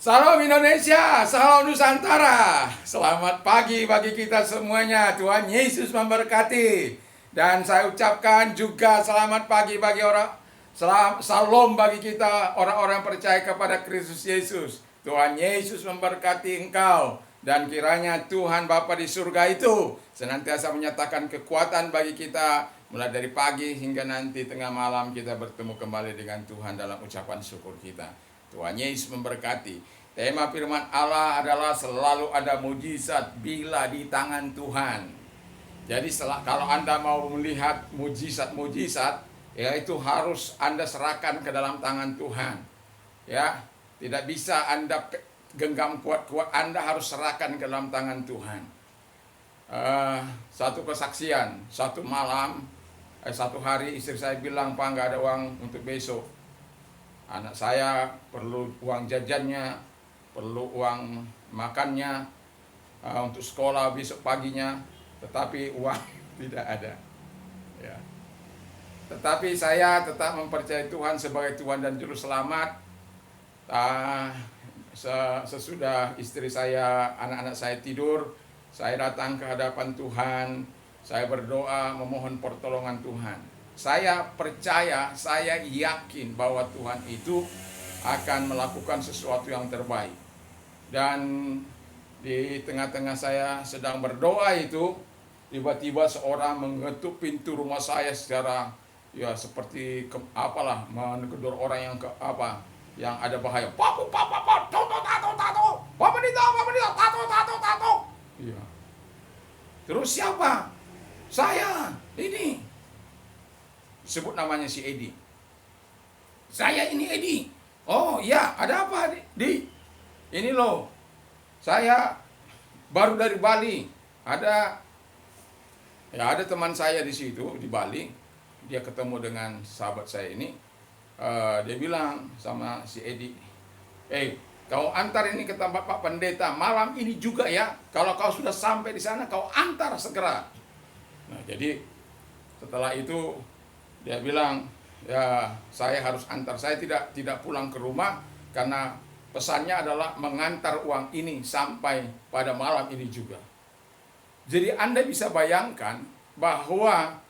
Salam Indonesia, salam Nusantara. Selamat pagi bagi kita semuanya. Tuhan Yesus memberkati. Dan saya ucapkan juga selamat pagi bagi salam bagi kita orang-orang percaya kepada Kristus Yesus. Tuhan Yesus memberkati engkau. Dan kiranya Tuhan Bapa di surga itu senantiasa menyatakan kekuatan bagi kita. Mulai dari pagi hingga nanti tengah malam kita bertemu kembali dengan Tuhan dalam ucapan syukur kita. Tuhan Yesus memberkati. Tema firman Allah adalah selalu ada mujizat bila di tangan Tuhan. Jadi kalau Anda mau melihat mujizat-mujizat, ya itu harus Anda serahkan ke dalam tangan Tuhan. Ya, tidak bisa Anda genggam kuat-kuat, Anda harus serahkan ke dalam tangan Tuhan. Satu kesaksian, satu hari istri saya bilang, "Pak, nggak ada uang untuk besok. Anak saya perlu uang jajannya, perlu uang makannya, untuk sekolah besok paginya, tetapi uang tidak ada." Ya. Tetapi saya tetap mempercayai Tuhan sebagai Tuhan dan Juru Selamat. Sesudah istri saya, anak-anak saya tidur, saya datang ke hadapan Tuhan, saya berdoa memohon pertolongan Tuhan. Saya percaya, saya yakin bahwa Tuhan itu akan melakukan sesuatu yang terbaik. Dan di tengah-tengah saya sedang berdoa itu, tiba-tiba seorang mengetuk pintu rumah saya secara seperti menegor orang yang yang ada bahaya. Tato. Iya. Terus siapa? Saya. Ini. Sebut namanya si Edi. Saya ini Edi. Oh ya, ada apa di? Ini loh, saya baru dari Bali. Ada teman saya di situ di Bali. Dia ketemu dengan sahabat saya ini. Dia bilang sama si Edi, kau antar ini ke tempat Pak Pendeta malam ini juga ya. Kalau kau sudah sampai di sana, kau antar segera. Nah, jadi setelah itu dia bilang, ya saya harus antar. Saya tidak pulang ke rumah karena pesannya adalah mengantar uang ini sampai pada malam ini juga. Jadi Anda bisa bayangkan bahwa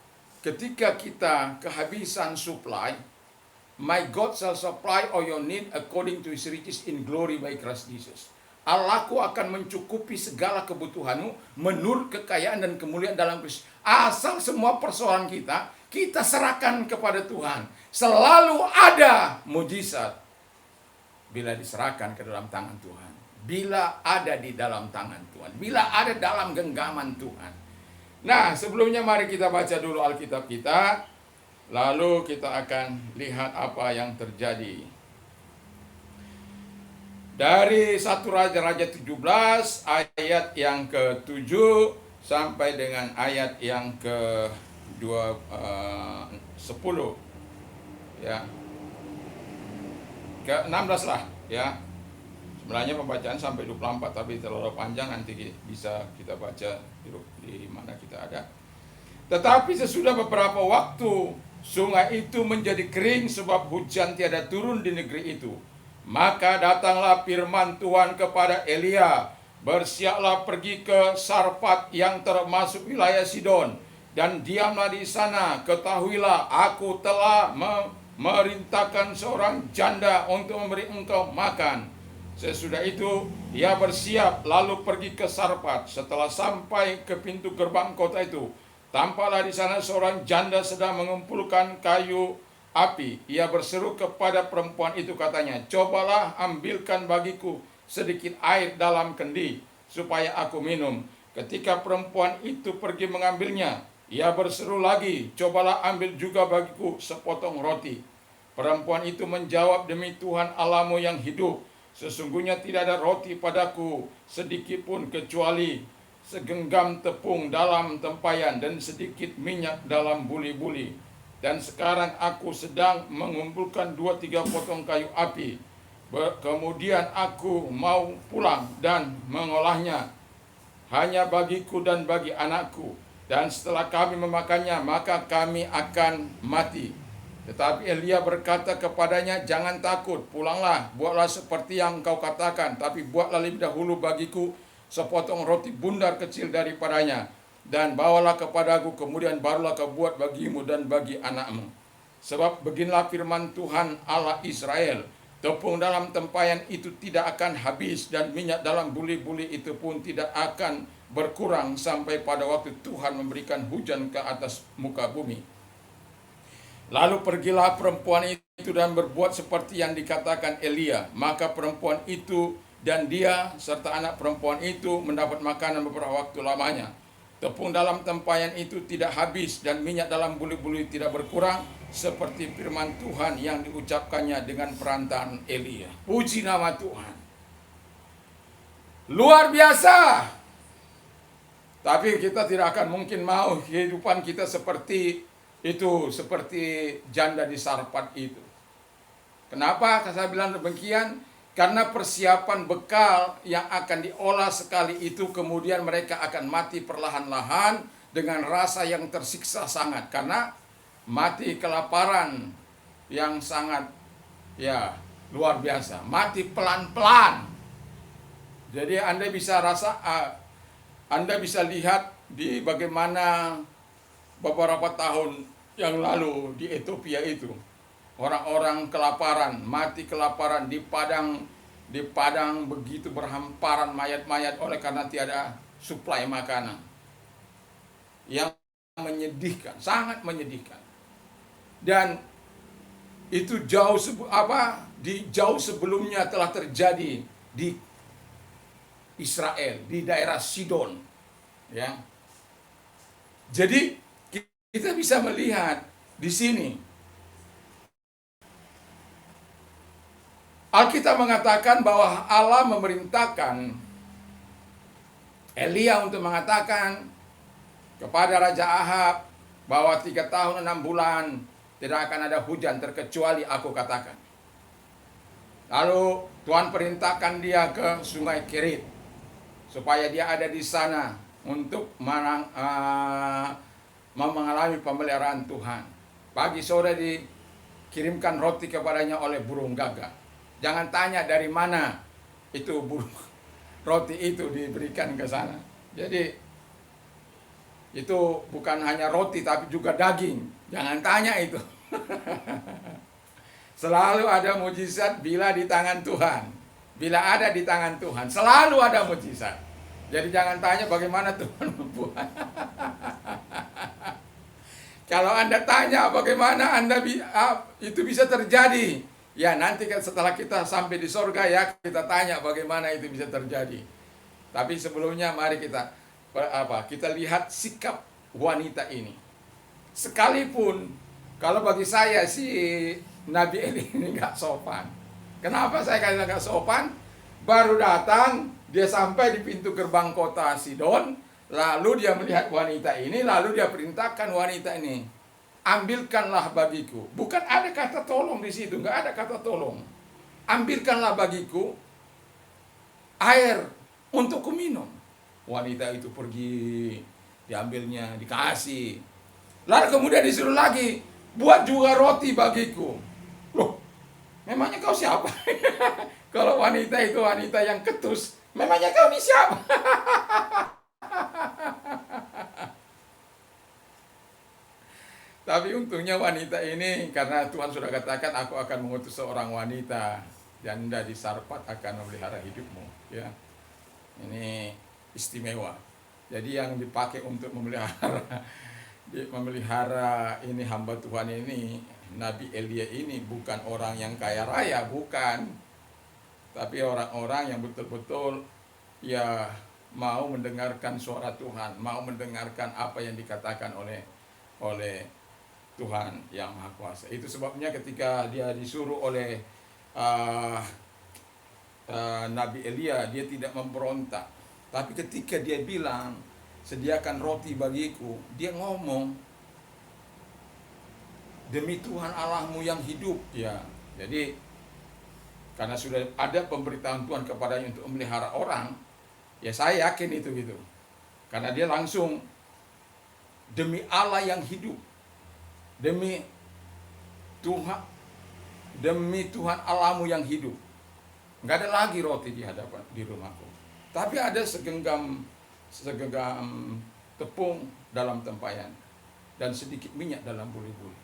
ketika kita kehabisan supply, my God shall supply all your need according to his riches in glory by Christ Jesus. Allahku akan mencukupi segala kebutuhanmu menurut kekayaan dan kemuliaan dalam Kristus. Asal semua persoalan kita serahkan kepada Tuhan. Selalu ada mujizat bila diserahkan ke dalam tangan Tuhan. Bila ada di dalam tangan Tuhan. Bila ada dalam genggaman Tuhan. Nah, sebelumnya mari kita baca dulu Alkitab kita. Lalu kita akan lihat apa yang terjadi. Dari 1 Raja-Raja 17 ayat yang ke-7 sampai dengan ayat yang ke-10 ya. Ke-16 lah ya. Sebenarnya pembacaan sampai 24 tapi terlalu panjang, nanti bisa kita baca di mana kita ada. Tetapi sesudah beberapa waktu sungai itu menjadi kering sebab hujan tiada turun di negeri itu. Maka datanglah firman Tuhan kepada Elia, "Bersiaplah pergi ke Sarfat yang termasuk wilayah Sidon, dan diamlah di sana. Ketahuilah, aku telah memerintahkan seorang janda untuk memberi engkau makan." Sesudah itu ia bersiap lalu pergi ke Sarfat. Setelah sampai ke pintu gerbang kota itu, tampaklah di sana seorang janda sedang mengumpulkan kayu api. Ia berseru kepada perempuan itu, katanya, "Cobalah ambilkan bagiku sedikit air dalam kendi, supaya aku minum." Ketika perempuan itu pergi mengambilnya, ia berseru lagi, "Cobalah ambil juga bagiku sepotong roti." Perempuan itu menjawab, "Demi Tuhan Allahmu yang hidup, sesungguhnya tidak ada roti padaku sedikit pun kecuali segenggam tepung dalam tempayan dan sedikit minyak dalam buli-buli. Dan sekarang aku sedang mengumpulkan 2-3 potong kayu api. Kemudian aku mau pulang dan mengolahnya hanya bagiku dan bagi anakku. Dan setelah kami memakannya, maka kami akan mati." Tetapi Elia berkata kepadanya, "Jangan takut, pulanglah, buatlah seperti yang engkau katakan, tapi buatlah lebih dahulu bagiku sepotong roti bundar kecil daripadanya, dan bawalah kepadaku, kemudian barulah kau buat bagimu dan bagi anakmu. Sebab beginilah firman Tuhan Allah Israel, tepung dalam tempayan itu tidak akan habis, dan minyak dalam buli-buli itu pun tidak akan berkurang sampai pada waktu Tuhan memberikan hujan ke atas muka bumi." Lalu pergilah perempuan itu dan berbuat seperti yang dikatakan Elia. Maka perempuan itu dan dia serta anak perempuan itu mendapat makanan beberapa waktu lamanya. Tepung dalam tempayan itu tidak habis dan minyak dalam buli-buli tidak berkurang, seperti firman Tuhan yang diucapkannya dengan perantaraan Elia. Puji nama Tuhan. Luar biasa. Tapi kita tidak akan mungkin mau kehidupan kita seperti itu, seperti janda di Sarfat itu. Kenapa saya bilang demikian? Karena persiapan bekal yang akan diolah sekali itu, kemudian mereka akan mati perlahan-lahan dengan rasa yang tersiksa sangat. Karena mati kelaparan yang sangat luar biasa. Mati pelan-pelan. Jadi Anda bisa Anda bisa lihat di bagaimana beberapa tahun yang lalu di Ethiopia itu, orang-orang kelaparan, mati kelaparan di padang begitu berhamparan mayat-mayat oleh karena tiada suplai makanan. Yang menyedihkan, sangat menyedihkan. Dan itu jauh sebelumnya telah terjadi di Israel, di daerah Sidon, ya. Jadi kita bisa melihat di sini Alkitab mengatakan bahwa Allah memerintahkan Elia untuk mengatakan kepada Raja Ahab bahwa 3 tahun 6 bulan tidak akan ada hujan terkecuali aku katakan. Lalu Tuhan perintahkan dia ke Sungai Kerit supaya dia ada di sana untuk mengalami pemeliharaan Tuhan. Pagi sore dikirimkan roti kepadanya oleh burung gagak. Jangan tanya dari mana itu roti itu diberikan ke sana. Jadi itu bukan hanya roti tapi juga daging. Jangan tanya itu. Selalu ada mujizat bila di tangan Tuhan. Bila ada di tangan Tuhan, selalu ada mujizat. Jadi jangan tanya bagaimana Tuhan membuat. Kalau Anda tanya bagaimana itu bisa terjadi, ya nanti setelah kita sampai di sorga ya kita tanya bagaimana itu bisa terjadi. Tapi sebelumnya mari kita lihat sikap wanita ini. Sekalipun kalau bagi saya si Nabi Eli ini nggak sopan. Kenapa saya katakan nggak sopan? Baru datang, dia sampai di pintu gerbang kota Sidon. Lalu dia melihat wanita ini, lalu dia perintahkan wanita ini, ambilkanlah bagiku. Bukan ada kata tolong di situ, nggak ada kata tolong. Ambilkanlah bagiku air untuk kuminum. Wanita itu pergi, diambilnya, dikasih. Lalu kemudian disuruh lagi, buat juga roti bagiku. Loh, memangnya kau siapa? Kalau wanita itu wanita yang ketus, memangnya kau ini siapa? Tapi untungnya wanita ini, karena Tuhan sudah katakan aku akan mengutus seorang wanita janda di Sarfat akan memelihara hidupmu, ya. Ini istimewa. Jadi yang dipakai untuk memelihara ini hamba Tuhan ini, Nabi Elia ini bukan orang yang kaya raya, bukan. Tapi orang-orang yang betul-betul ya mau mendengarkan suara Tuhan, mau mendengarkan apa yang dikatakan oleh Tuhan yang Maha Kuasa. Itu sebabnya ketika dia disuruh oleh Nabi Elia, dia tidak memberontak. Tapi ketika dia bilang, sediakan roti bagiku, dia ngomong, demi Tuhan Allahmu yang hidup. Ya, jadi karena sudah ada pemberitahuan Tuhan kepadanya untuk memelihara orang, ya saya yakin itu gitu. Karena dia langsung, demi Allah yang hidup, demi Tuhan, demi Tuhan Allahmu yang hidup, nggak ada lagi roti di hadapan di rumahku, tapi ada segenggam tepung dalam tempayan dan sedikit minyak dalam buli-buli.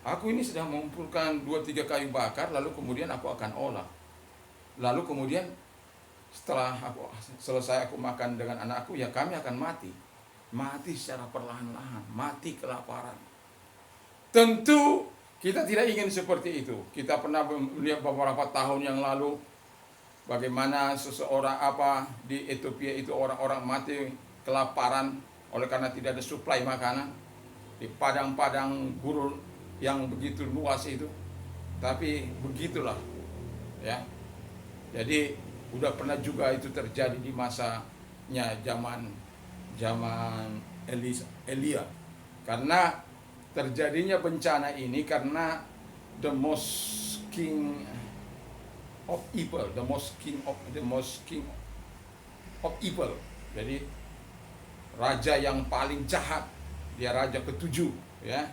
Aku ini sedang mengumpulkan 2-3 kayu bakar, lalu kemudian aku akan olah. Lalu kemudian setelah aku selesai aku makan dengan anakku, ya kami akan mati. Mati secara perlahan-lahan, mati kelaparan. Tentu kita tidak ingin seperti itu. Kita pernah melihat beberapa tahun yang lalu bagaimana seseorang di Ethiopia itu orang-orang mati kelaparan oleh karena tidak ada suplai makanan di padang-padang gurun yang begitu luas itu. Tapi begitulah ya. Jadi udah pernah juga itu terjadi di masanya zaman Elia. Karena terjadinya bencana ini karena the most king of evil, the most king of evil. Jadi raja yang paling jahat, dia raja ketujuh ya.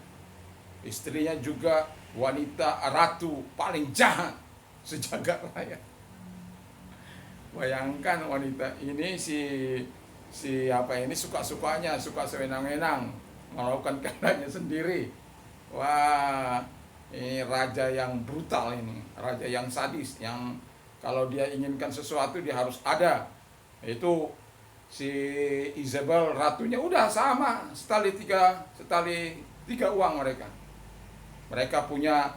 Istrinya juga wanita ratu paling jahat sejagat raya. Bayangkan wanita ini suka sewenang-wenang melakukan kehendaknya sendiri. Wah, ini raja yang brutal ini, raja yang sadis, yang kalau dia inginkan sesuatu dia harus ada. Itu si Isabel ratunya udah sama, setali tiga uang mereka. Mereka punya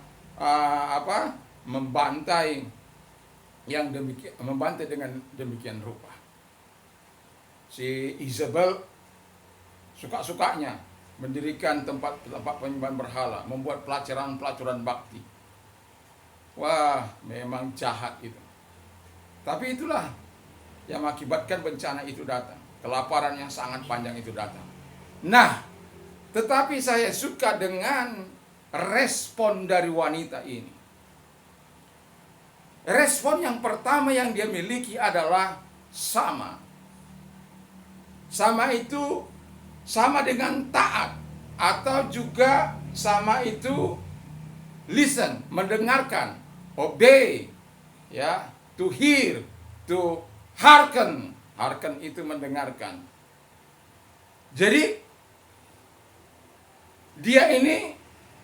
membantai dengan demikian rupa. Si Isabel suka-sukanya mendirikan tempat penyembahan berhala, membuat pelacuran bakti. Wah, memang jahat itu. Tapi itulah yang mengakibatkan bencana itu datang. Kelaparan yang sangat panjang itu datang. Nah, tetapi saya suka dengan respon dari wanita ini. Respon yang pertama yang dia miliki adalah sama. Sama itu sama dengan taat, atau juga sama itu listen, mendengarkan, obey, ya, to hear, to hearken. Hearken itu mendengarkan. Jadi dia ini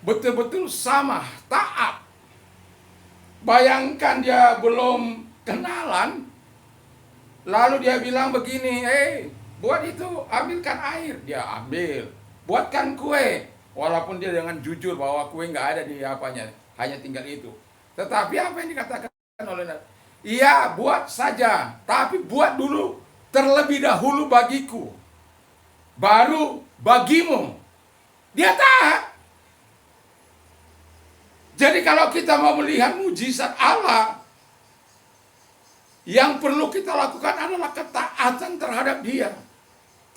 betul-betul sama, taat. Bayangkan dia belum kenalan, lalu dia bilang begini, buat itu, ambilkan air. Dia ambil. Buatkan kue. Walaupun dia dengan jujur bahwa kue nggak ada di apanya, hanya tinggal itu. Tetapi apa yang dikatakan oleh Nabi? Iya, buat saja, tapi buat dulu terlebih dahulu bagiku, baru bagimu. Dia taat. Jadi kalau kita mau melihat mujizat Allah, yang perlu kita lakukan adalah ketaatan terhadap Dia.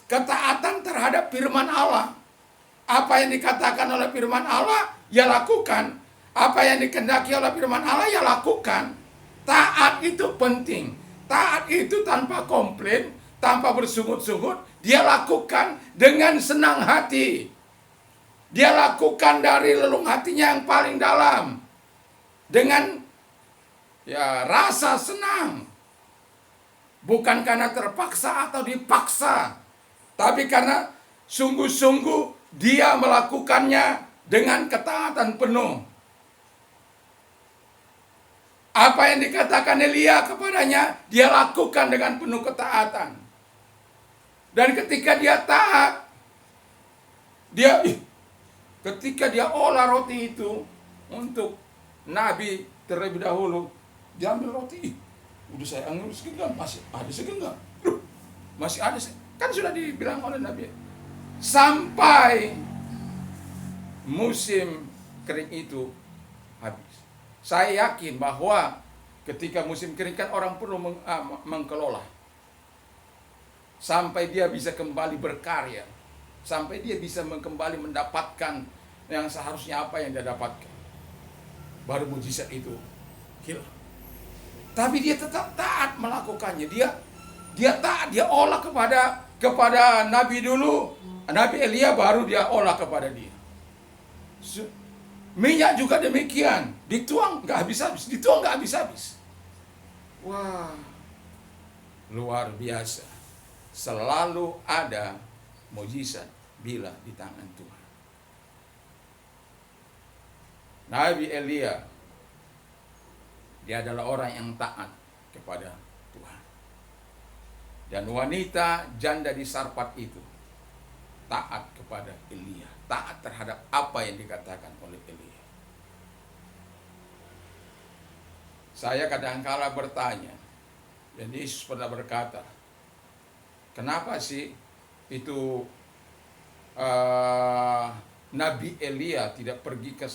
Ketaatan terhadap firman Allah. Apa yang dikatakan oleh firman Allah, ya lakukan. Apa yang dikehendaki oleh firman Allah, ya lakukan. Taat itu penting. Taat itu tanpa komplain, tanpa bersungut-sungut. Dia lakukan dengan senang hati. Dia lakukan dari relung hatinya yang paling dalam. Dengan rasa senang. Bukan karena terpaksa atau dipaksa. Tapi karena sungguh-sungguh dia melakukannya dengan ketaatan penuh. Apa yang dikatakan Elia kepadanya, dia lakukan dengan penuh ketaatan. Dan ketika dia taat, ketika dia olah roti itu untuk Nabi terlebih dahulu, dia ambil roti. Udah saya ambil segenggam, masih ada segenggam. Masih ada, kan sudah dibilang oleh Nabi. Sampai musim kering itu habis. Saya yakin bahwa ketika musim kering kan orang perlu mengkelola. Sampai dia bisa kembali berkarya. Sampai dia bisa kembali mendapatkan yang seharusnya apa yang dia dapatkan. Baru mujizat itu hilang. Tapi dia tetap taat melakukannya. Dia taat, dia olah kepada Nabi dulu. Nabi Elia baru dia olah kepada dia. Minyak juga demikian, dituang nggak habis-habis, dituang nggak habis-habis. Wah, luar biasa. Selalu ada mujizat bila di tangan Tuhan. Nabi Elia, dia adalah orang yang taat kepada Tuhan. Dan wanita janda di Sarfat itu taat kepada Elia, taat terhadap apa yang dikatakan oleh Elia. Saya kadang-kala bertanya, dan Yesus pernah berkata, kenapa sih itu Nabi Elia tidak pergi ke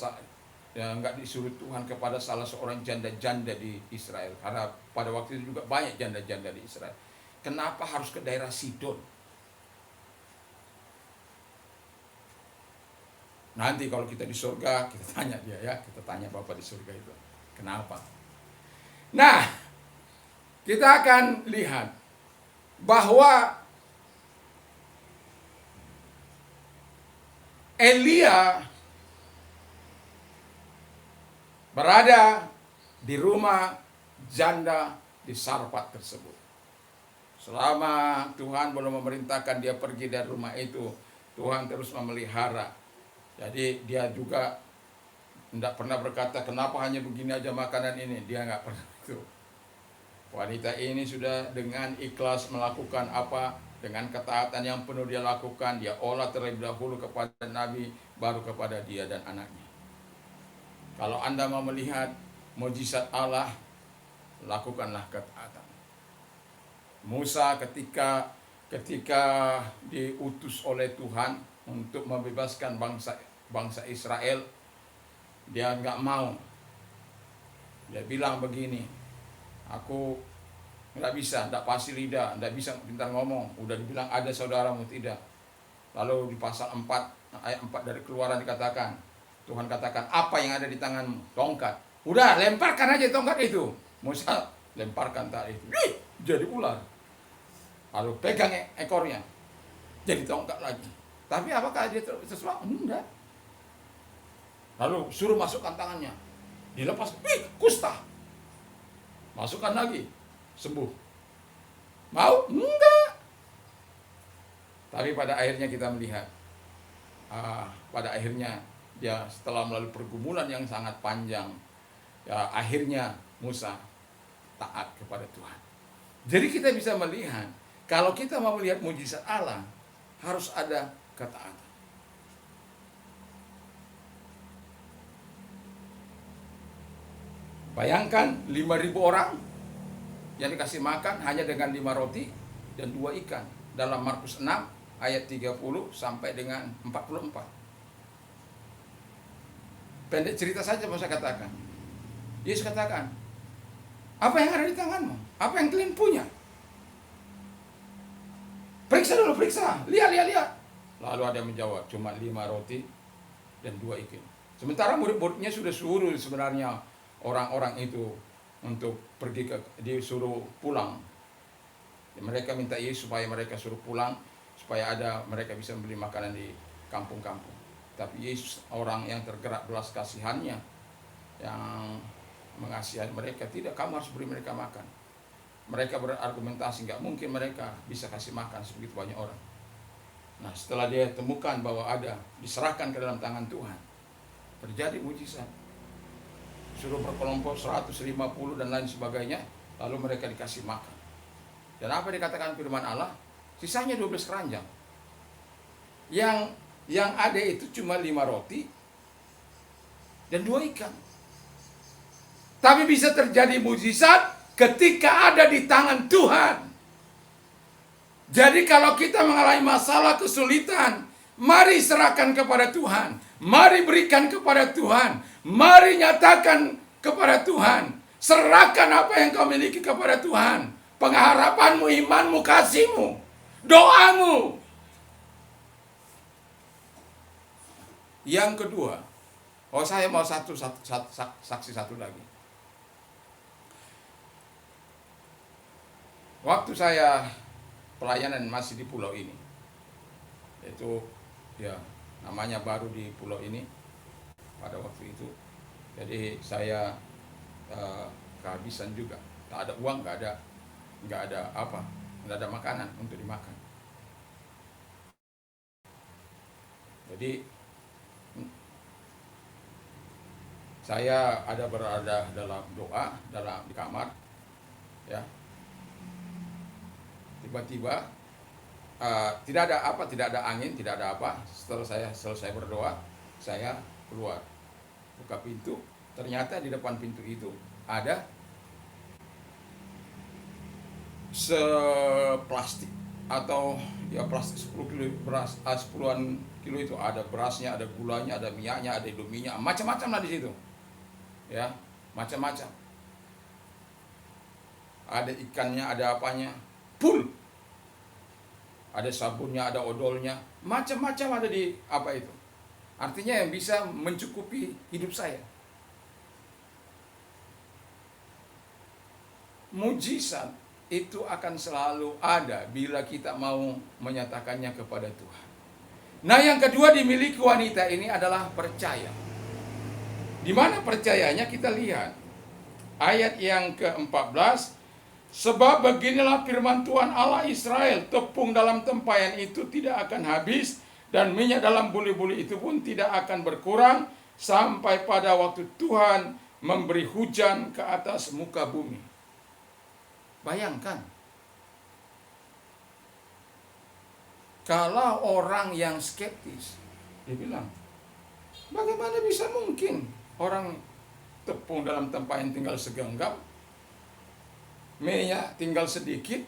nggak disuruh Tuhan kepada salah seorang janda-janda di Israel, karena pada waktu itu juga banyak janda-janda di Israel. Kenapa harus ke daerah Sidon? Nanti kalau kita di surga, kita tanya dia ya, kita tanya Bapak di surga itu, kenapa? Nah, kita akan lihat bahwa Elia berada di rumah janda di Sarfat tersebut. Selama Tuhan belum memerintahkan dia pergi dari rumah itu, Tuhan terus memelihara. Jadi dia juga tidak pernah berkata, kenapa hanya begini aja makanan ini. Dia nggak pernah itu. Wanita ini sudah dengan ikhlas melakukan apa, dengan ketaatan yang penuh dia lakukan. Dia olah terlebih dahulu kepada Nabi, baru kepada dia dan anaknya. Kalau Anda mau melihat mujizat Allah, lakukanlah ketaatan. Musa ketika diutus oleh Tuhan untuk membebaskan bangsa Israel, dia nggak mau. Dia bilang begini, aku nggak bisa, nggak pasti lidah, nggak bisa pintar ngomong. Udah dibilang ada saudaramu, tidak. Lalu di pasal 4 ayat 4 dari Keluaran dikatakan, Tuhan katakan, apa yang ada di tanganmu? Tongkat. Udah, lemparkan aja tongkat itu. Musa lemparkan tadi itu. Jadi ular. Lalu pegang ekornya. Jadi tongkat lagi. Tapi apakah dia sesuatu? Enggak. Lalu suruh masukkan tangannya. Dilepas. Kusta. Masukkan lagi. Sembuh. Mau? Enggak. Tapi pada akhirnya kita melihat. Pada akhirnya dia setelah melalui pergumulan yang sangat panjang, ya akhirnya Musa taat kepada Tuhan. Jadi kita bisa melihat, kalau kita mau melihat mujizat Allah, harus ada ketaatan. Bayangkan 5.000 orang yang dikasih makan hanya dengan 5 roti dan 2 ikan. Dalam Markus 6 ayat 30 sampai dengan 44. Pendek cerita saja mau saya katakan. Yesus katakan, apa yang ada di tanganmu? Apa yang kalian punya? Periksa dulu, periksa. Lihat. Lalu ada yang menjawab, cuma 5 roti dan 2 ikan. Sementara murid-muridnya sudah suruh sebenarnya orang-orang itu untuk pergi disuruh pulang. Mereka minta Yesus supaya mereka suruh pulang, supaya mereka bisa membeli makanan di kampung-kampung. Tapi Yesus orang yang tergerak belas kasihannya, yang mengasihani mereka, tidak, kamu harus beri mereka makan. Mereka berargumentasi, nggak mungkin mereka bisa kasih makan sebegitu banyak orang. Nah, setelah dia temukan bahwa ada, diserahkan ke dalam tangan Tuhan, terjadi mujizat. Suruh berkelompok 150 dan lain sebagainya, lalu mereka dikasih makan. Dan apa dikatakan firman Allah? Sisanya 12 keranjang. Yang ada itu cuma 5 roti dan 2 ikan. Tapi bisa terjadi mujizat ketika ada di tangan Tuhan. Jadi kalau kita mengalami masalah kesulitan, mari serahkan kepada Tuhan. Mari berikan kepada Tuhan. Mari nyatakan kepada Tuhan. Serahkan apa yang kau miliki kepada Tuhan. Pengharapanmu, imanmu, kasihmu, doamu. Yang kedua, saya mau saksi satu lagi. Waktu saya pelayanan masih di pulau ini, itu ya namanya baru di pulau ini, pada waktu itu. Jadi saya kehabisan juga, tak ada uang, nggak ada apa, nggak ada makanan untuk dimakan. Jadi saya ada berada dalam doa, di kamar, ya. Tiba-tiba tidak ada angin, tidak ada apa. Setelah saya selesai berdoa, saya keluar, buka pintu. Ternyata di depan pintu itu ada seplastik atau ya plastik 10 kilo beras, 10-an kilo itu, ada berasnya, ada gulanya, ada minyaknya, ada indominya, macam-macam lah di situ, ya, macam-macam. Ada ikannya, ada apanya, full. Ada sabunnya, ada odolnya, macam-macam ada di apa itu. Artinya yang bisa mencukupi hidup saya. Mujizat itu akan selalu ada bila kita mau menyatakannya kepada Tuhan. Nah, yang kedua dimiliki wanita ini adalah percaya. Di mana percayanya kita lihat ayat yang ke-14, sebab beginilah firman Tuhan Allah Israel, tepung dalam tempayan itu tidak akan habis, dan minyak dalam buli-buli itu pun tidak akan berkurang, sampai pada waktu Tuhan memberi hujan ke atas muka bumi. Bayangkan, kalau orang yang skeptis, dia bilang, bagaimana bisa mungkin orang tepung dalam tempayan tinggal segenggam, minyak tinggal sedikit.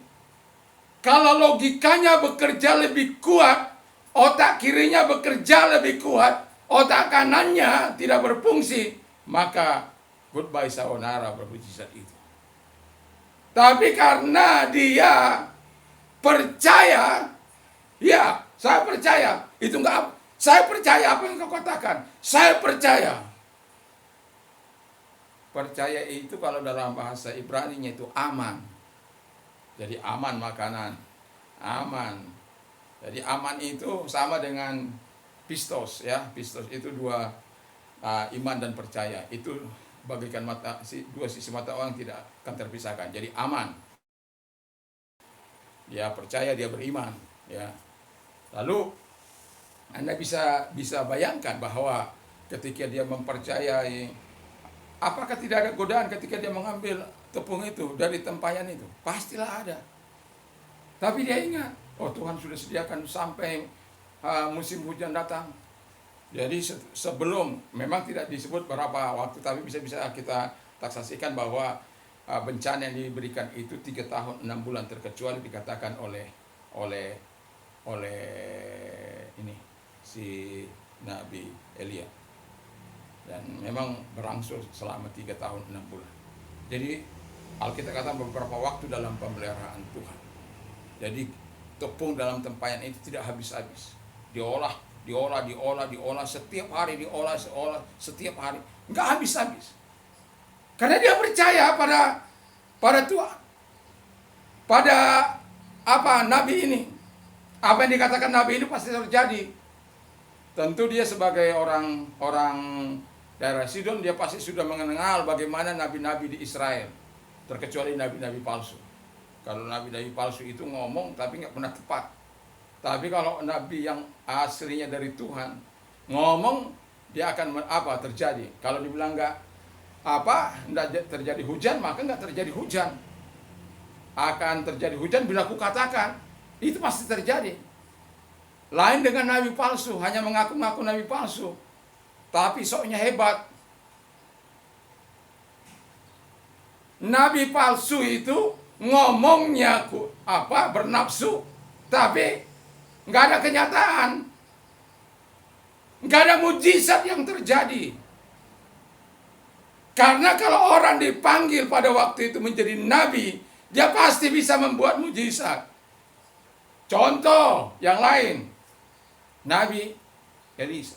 Kalau logikanya bekerja lebih kuat, otak kirinya bekerja lebih kuat, otak kanannya tidak berfungsi, maka goodbye sayonara bermujizat itu. Tapi karena dia percaya, ya saya percaya, itu enggak, saya percaya apa yang kau katakan, saya percaya. Percaya itu kalau dalam bahasa Ibrani-nya itu aman. Jadi aman makanan, aman. Jadi aman itu sama dengan pistos, ya. Pistos itu dua, iman dan percaya. Itu bagaikan dua sisi mata uang, tidak akan terpisahkan. Jadi aman. Dia percaya, dia beriman, ya. Lalu Anda bisa bayangkan bahwa ketika dia mempercayai, apakah tidak ada godaan ketika dia mengambil tepung itu dari tempayan itu? Pastilah ada. Tapi dia ingat, oh Tuhan sudah sediakan sampai musim hujan datang. Jadi sebelum, memang tidak disebut berapa waktu, tapi bisa kita taksasikan bahwa bencana yang diberikan itu 3 tahun 6 bulan, terkecuali dikatakan oleh ini si Nabi Elia. Dan memang berlangsung selama 3 tahun 6 bulan. Jadi Alkitab kata beberapa waktu dalam pemeliharaan Tuhan. Jadi tepung dalam tempayan itu tidak habis-habis. Diolah setiap hari, setiap hari, nggak habis-habis. Karena dia percaya pada Tuhan, pada Nabi ini. Apa yang dikatakan Nabi ini pasti terjadi. Tentu dia sebagai orang daerah Sidon, dia pasti sudah mengenal bagaimana nabi-nabi di Israel, terkecuali nabi-nabi palsu. Kalau nabi-nabi palsu itu ngomong tapi nggak pernah tepat. Tapi kalau nabi yang aslinya dari Tuhan ngomong, dia akan terjadi. Kalau dibilang nggak terjadi hujan, maka nggak terjadi hujan. Akan terjadi hujan bila aku katakan, itu pasti terjadi. Lain dengan nabi palsu, hanya mengaku-ngaku nabi palsu, tapi soknya hebat. Nabi palsu itu ngomongnya bernafsu, tapi nggak ada kenyataan, nggak ada mujizat yang terjadi. Karena kalau orang dipanggil pada waktu itu menjadi nabi, dia pasti bisa membuat mujizat. Contoh yang lain, Nabi Elisa.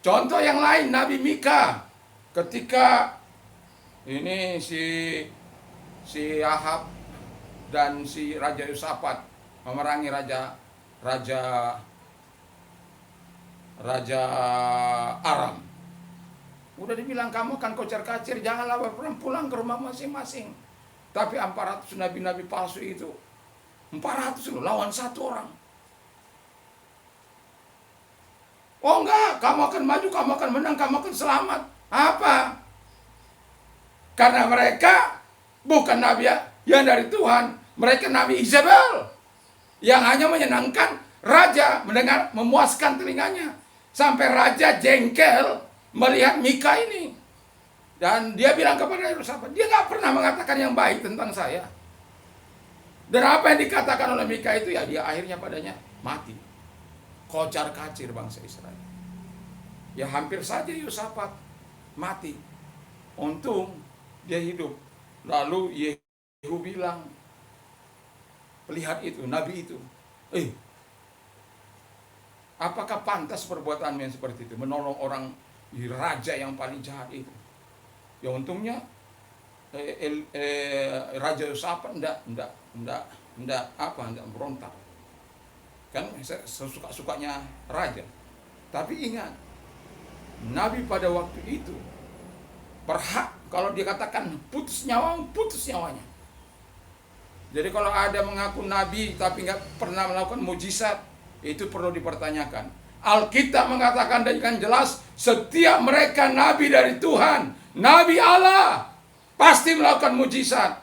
Contoh yang lain, Nabi Mika. Ketika ini si Ahab dan si Raja Yosafat memerangi Raja Raja Aram. Udah dibilang kamu kan kocar-kacir, janganlah pulang ke rumah masing-masing. Tapi 400 nabi-nabi palsu itu, 400 loh, lawan satu orang. Oh enggak, kamu akan maju, kamu akan menang, kamu akan selamat. Apa? Karena mereka bukan nabi yang dari Tuhan. Mereka nabi Isabel yang hanya menyenangkan raja, mendengar, memuaskan telinganya. Sampai raja jengkel melihat Mika ini. Dan dia bilang kepada Yehosafat, dia nggak pernah mengatakan yang baik tentang saya. Dan apa yang dikatakan oleh Mika itu, ya dia akhirnya padanya mati. Kocar kacir bangsa Israel. Ya hampir saja Yehosafat mati. Untung dia hidup. Lalu Yehu bilang, lihat itu, nabi itu, apakah pantas perbuatanmu yang seperti itu, menolong orang raja yang paling jahat itu? Ya untungnya Raja Yehosafat enggak berontak. Kan sesuka-sukanya raja. Tapi ingat, nabi pada waktu itu berhak, kalau dia katakan putus nyawanya. Jadi kalau ada mengaku nabi tapi nggak pernah melakukan mujizat, itu perlu dipertanyakan. Alkitab mengatakan dengan jelas, setiap mereka nabi dari Tuhan, nabi Allah, pasti melakukan mujizat.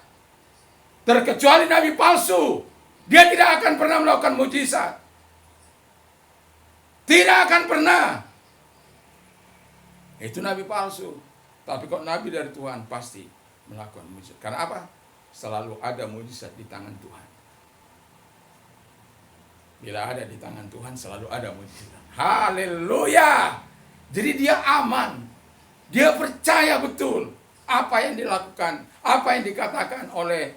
Terkecuali nabi palsu, dia tidak akan pernah melakukan mujizat. Tidak akan pernah. Itu nabi palsu. Tapi kok nabi dari Tuhan pasti melakukan mujizat. Karena apa? Selalu ada mujizat di tangan Tuhan. Bila ada di tangan Tuhan, selalu ada mujizat. Haleluya! Jadi dia aman. Dia percaya betul apa yang dilakukan, apa yang dikatakan oleh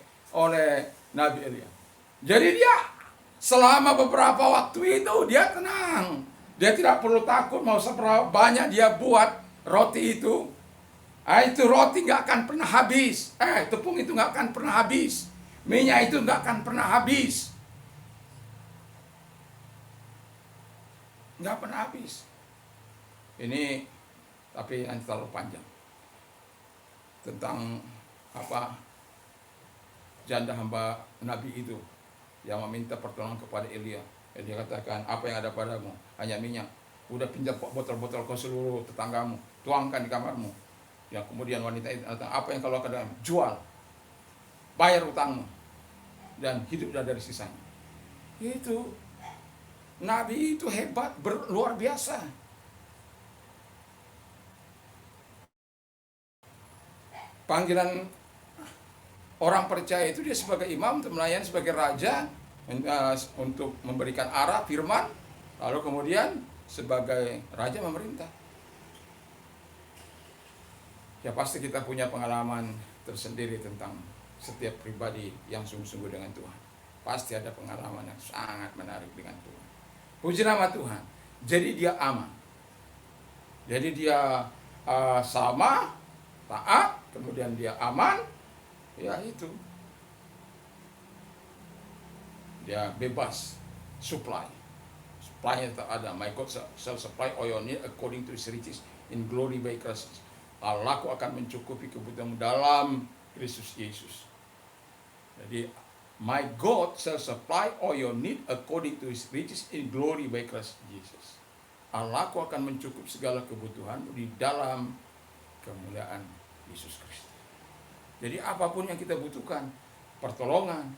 Nabi Elia. Jadi dia selama beberapa waktu itu dia tenang. Dia tidak perlu takut mau seberapa banyak dia buat roti itu. Itu roti nggak akan pernah habis. Tepung itu nggak akan pernah habis. Minyak itu nggak akan pernah habis. Nggak pernah habis. Ini tapi nanti terlalu panjang. Tentang apa janda hamba Nabi itu yang meminta pertolongan kepada Elia. Dia katakan, apa yang ada padamu? Hanya minyak. Udah pinjam botol-botol ke seluruh tetanggamu, tuangkan di kamarmu. Ya, kemudian wanita itu datang, apa yang kalau kadang jual, bayar utangmu, dan hiduplah dari sisanya. Itu Nabi itu hebat, luar biasa. Panggilan orang percaya itu dia sebagai imam untuk melayani, sebagai raja untuk memberikan arah firman, lalu kemudian sebagai raja memerintah. Ya pasti kita punya pengalaman tersendiri tentang setiap pribadi yang sungguh-sungguh dengan Tuhan. Pasti ada pengalaman yang sangat menarik dengan Tuhan. Puji nama Tuhan. Jadi dia aman. Jadi dia sama, taat, kemudian dia aman. Ya itu. Dia bebas supply. Supply-nya tetap ada. My God shall supply all your need according to his riches in glory by Christ. Allahku akan mencukupi kebutuhanmu dalam Kristus Yesus. Jadi my God shall supply all your need according to his riches in glory by Christ Jesus. Allahku akan mencukupi segala kebutuhanmu di dalam kemuliaan Yesus Kristus. Jadi apapun yang kita butuhkan, pertolongan,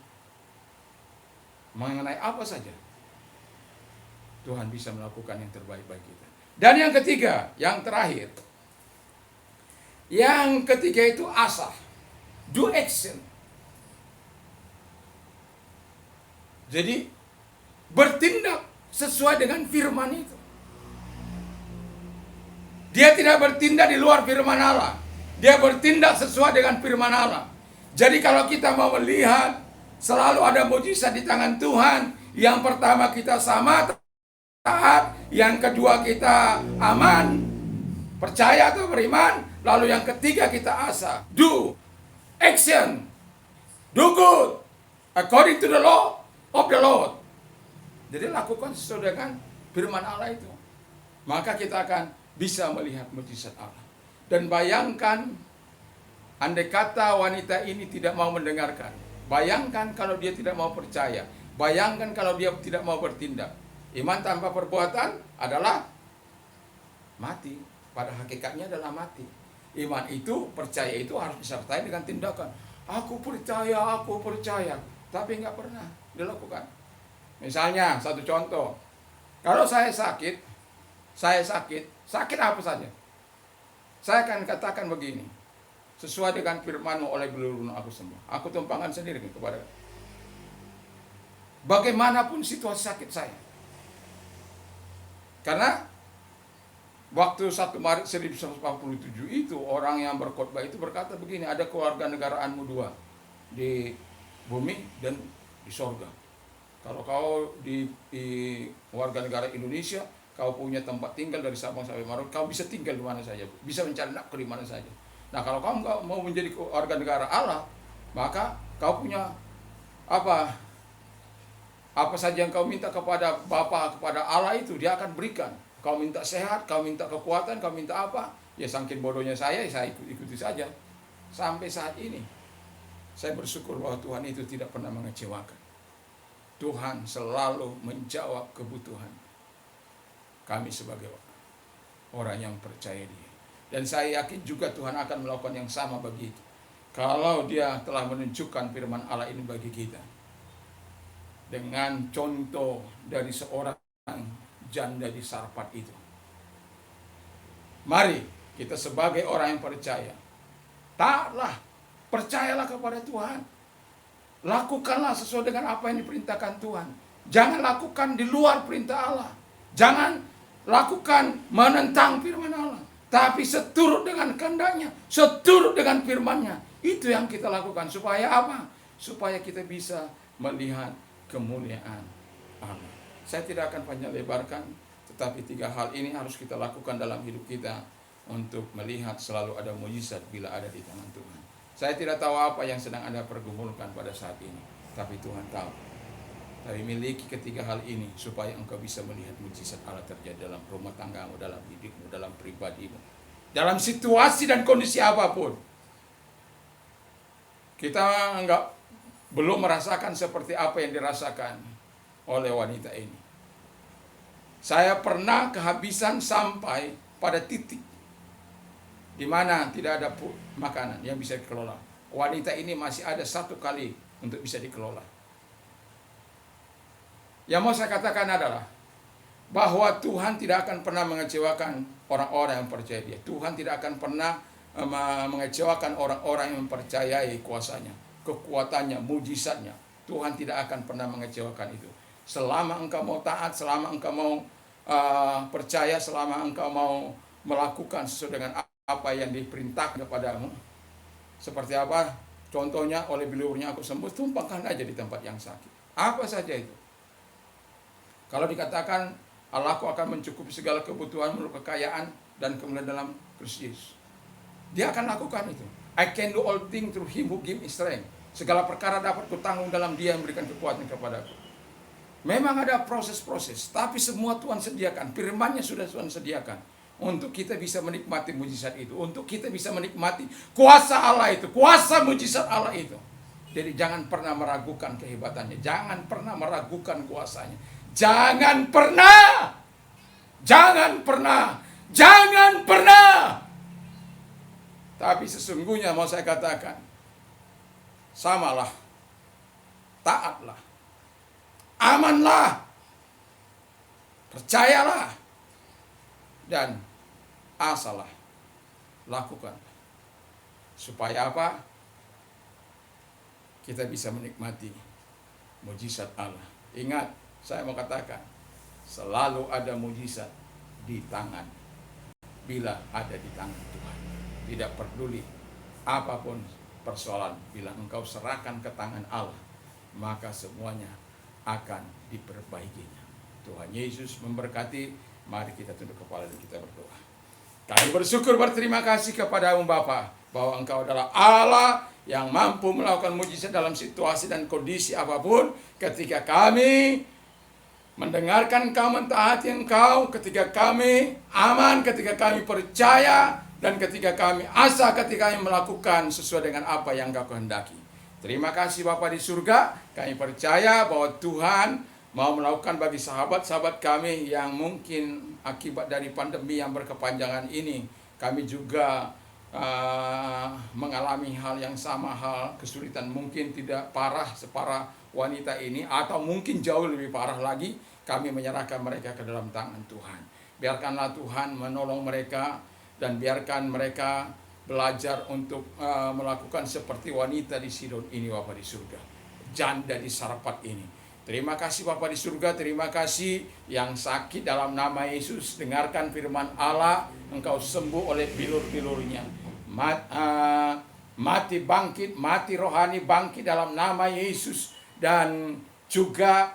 mengenai apa saja, Tuhan bisa melakukan yang terbaik bagi kita. Dan yang ketiga, yang terakhir, yang ketiga itu asah, do action. Jadi bertindak sesuai dengan firman itu. Dia tidak bertindak di luar firman Allah. Dia bertindak sesuai dengan firman Allah. Jadi kalau kita mau melihat selalu ada mujizat di tangan Tuhan, yang pertama kita sama taat, yang kedua kita aman, percaya atau beriman, lalu yang ketiga kita asah, do action, do good according to the law of the Lord. Jadi lakukan sesuai dengan firman Allah itu. maka kita akan bisa melihat mujizat Allah. Dan bayangkan, andai kata wanita ini tidak mau mendengarkan, bayangkan kalau dia tidak mau percaya, bayangkan kalau dia tidak mau bertindak. Iman tanpa perbuatan adalah mati. Pada hakikatnya adalah mati. Iman itu, percaya itu harus disertai dengan tindakan. Aku percaya, tapi nggak pernah dilakukan. Misalnya, satu contoh, kalau saya sakit apa saja, saya akan katakan begini, sesuai dengan firman-Mu, oleh beliau aku sembuh. Aku tumpangkan sendiri kepada bagaimanapun situasi sakit saya. Karena waktu 1 Maret 1947 itu, orang yang berkhotbah itu berkata begini, ada kewarganegaraanmu dua, di bumi dan di sorga. Kalau kau di warga negara Indonesia, kau punya tempat tinggal dari Sabang sampai Merauke, kau bisa tinggal di mana saja, bisa mencari nafkah di mana saja. Nah, kalau kau nggak mau menjadi warga negara Allah, maka kau punya apa saja yang kau minta kepada Bapa, kepada Allah itu Dia akan berikan. Kau minta sehat, kau minta kekuatan, kau minta apa? Ya saking bodohnya saya ikuti saja. Sampai saat ini saya bersyukur bahwa Tuhan itu tidak pernah mengecewakan. Tuhan selalu menjawab kebutuhan kami sebagai orang yang percaya Dia. Dan saya yakin juga Tuhan akan melakukan yang sama bagi itu. Kalau Dia telah menunjukkan firman Allah ini bagi kita, dengan contoh dari seorang janda di Sarfat itu. Mari kita sebagai orang yang percaya, taatlah, percayalah kepada Tuhan. Lakukanlah sesuai dengan apa yang diperintahkan Tuhan. Jangan lakukan di luar perintah Allah. Jangan lakukan menentang firman Allah, tapi seturut dengan kehendaknya, seturut dengan firman-Nya. Itu yang kita lakukan. Supaya apa? Supaya kita bisa melihat kemuliaan Allah. Saya tidak akan panjang lebarkan, tetapi 3 hal ini harus kita lakukan dalam hidup kita untuk melihat selalu ada mujizat bila ada di tangan Tuhan. Saya tidak tahu apa yang sedang Anda pergumulkan pada saat ini, tapi Tuhan tahu. Tapi miliki ketiga hal ini supaya engkau bisa melihat mujizat Allah terjadi dalam rumah tanggamu, dalam hidupmu, dalam pribadimu, dalam situasi dan kondisi apapun. Kita belum merasakan seperti apa yang dirasakan oleh wanita ini. Saya pernah kehabisan sampai pada titik di mana tidak ada makanan yang bisa dikelola. Wanita ini masih ada 1 kali untuk bisa dikelola. Yang mau saya katakan adalah bahwa Tuhan tidak akan pernah mengecewakan orang-orang yang percaya Dia. Tuhan tidak akan pernah mengecewakan orang-orang yang mempercayai kuasanya, kekuatannya, mujizatnya. Tuhan tidak akan pernah mengecewakan itu. Selama engkau mau taat, selama engkau mau percaya, selama engkau mau melakukan sesuai dengan apa yang diperintahkan kepadamu. Seperti apa? Contohnya, oleh beliaunya aku sembuh, tumpahkan aja di tempat yang sakit. Apa saja itu. Kalau dikatakan Allahku akan mencukupi segala kebutuhan menurut kekayaan dan kemuliaan dalam Kristus Yesus, Dia akan lakukan itu. I can do all things through Him who give me strength. Segala perkara dapat kutanggung dalam Dia yang memberikan kekuatan kepadaku. Memang ada proses-proses, tapi semua Tuhan sediakan. Firman-Nya sudah Tuhan sediakan untuk kita bisa menikmati mujizat itu, untuk kita bisa menikmati kuasa Allah itu, kuasa mujizat Allah itu. Jadi jangan pernah meragukan kehebatannya, jangan pernah meragukan kuasanya. Jangan pernah. Tapi sesungguhnya mau saya katakan, samalah, taatlah, amanlah, percayalah, dan asalah, lakukan. Supaya apa? Kita bisa menikmati mujizat Allah. Ingat, saya mau katakan, selalu ada mujizat di tangan bila ada di tangan Tuhan. Tidak peduli apapun persoalan, bila engkau serahkan ke tangan Allah, maka semuanya akan diperbaikinya. Tuhan Yesus memberkati. Mari kita tunduk kepala dan kita berdoa. Kami bersyukur, berterima kasih kepadamu Bapa, bahwa Engkau adalah Allah yang mampu melakukan mujizat dalam situasi dan kondisi apapun ketika kami mendengarkan Engkau, mentaati Engkau, ketika kami aman, ketika kami percaya, dan ketika kami asa, ketika kami melakukan sesuai dengan apa yang Engkau kehendaki. Terima kasih Bapa di surga, kami percaya bahwa Tuhan mau melakukan bagi sahabat-sahabat kami yang mungkin akibat dari pandemi yang berkepanjangan ini, kami juga mengalami hal yang sama, hal kesulitan, mungkin tidak parah separah wanita ini, atau mungkin jauh lebih parah lagi. Kami menyerahkan mereka ke dalam tangan Tuhan. Biarkanlah Tuhan menolong mereka, dan biarkan mereka belajar untuk melakukan seperti wanita di Sidon ini, Bapa di surga, janda di Sarefat ini. Terima kasih Bapa di surga, terima kasih yang sakit dalam nama Yesus, dengarkan firman Allah, Engkau sembuh oleh bilur-bilurnya. Mati bangkit, mati rohani bangkit dalam nama Yesus. Dan juga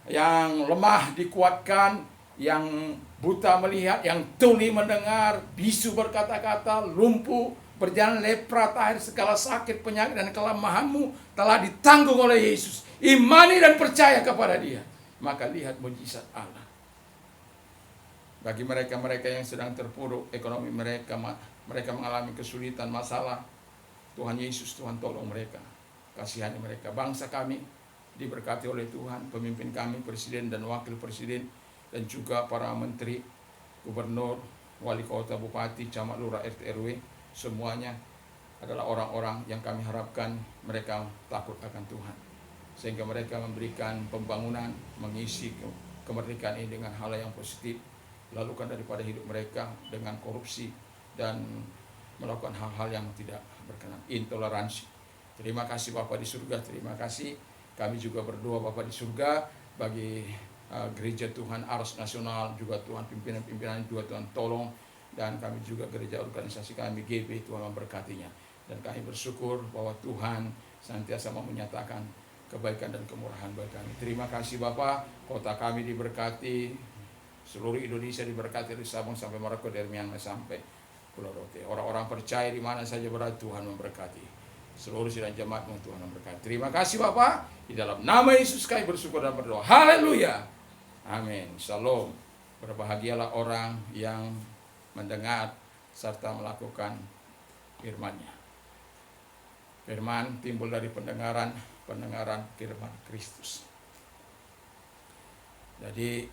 yang lemah dikuatkan, yang buta melihat, yang tuli mendengar, bisu berkata-kata, lumpuh berjalan, lepra, tahir, segala sakit, penyakit, dan kelemahanmu telah ditanggung oleh Yesus. Imani dan percaya kepada Dia, maka lihat mujizat Allah. Bagi mereka-mereka yang sedang terpuruk ekonomi mereka mengalami kesulitan, masalah, Tuhan Yesus, Tuhan tolong mereka, kasihani mereka. Bangsa kami diberkati oleh Tuhan, pemimpin kami, presiden dan wakil presiden, dan juga para menteri, gubernur, wali kota, bupati, camat, lurah, RT, RW, semuanya adalah orang-orang yang kami harapkan mereka takut akan Tuhan, sehingga mereka memberikan pembangunan, mengisi kemerdekaan ini dengan hal yang positif, lalukan daripada hidup mereka dengan korupsi dan melakukan hal-hal yang tidak berkenan, intoleransi. Terima kasih Bapa di surga, terima kasih. Kami juga berdoa Bapa di surga bagi gereja Tuhan Aras Nasional, juga Tuhan pimpinan-pimpinan juga Tuhan tolong, dan kami juga gereja organisasi kami GB, Tuhan memberkatinya. Dan kami bersyukur bahwa Tuhan senantiasa mau menyatakan kebaikan dan kemurahan bagi kami. Terima kasih Bapa, kota kami diberkati, seluruh Indonesia diberkati dari Sabang sampai Merauke, dari Myanmar sampai Pulau Rote. Orang-orang percaya di mana saja berada, Tuhan memberkati. Seluruh sidang jemaatmu Tuhan memberkati. Terima kasih Bapa, di dalam nama Yesus kami bersyukur dan berdoa. Haleluya. Amin. Shalom. Berbahagialah orang yang mendengar serta melakukan firman-Nya. Firman timbul dari pendengaran firman Kristus. Jadi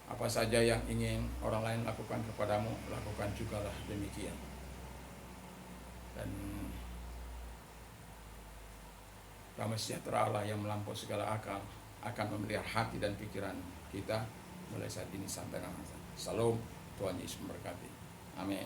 apa saja yang ingin orang lain lakukan kepadamu, lakukan jugalah demikian. Dan damai sejahtera Allah yang melampaui segala akal akan memelihara hati dan pikiran kita mulai saat ini sampai nanti. Salam, Tuhan Yesus memberkati. Amin.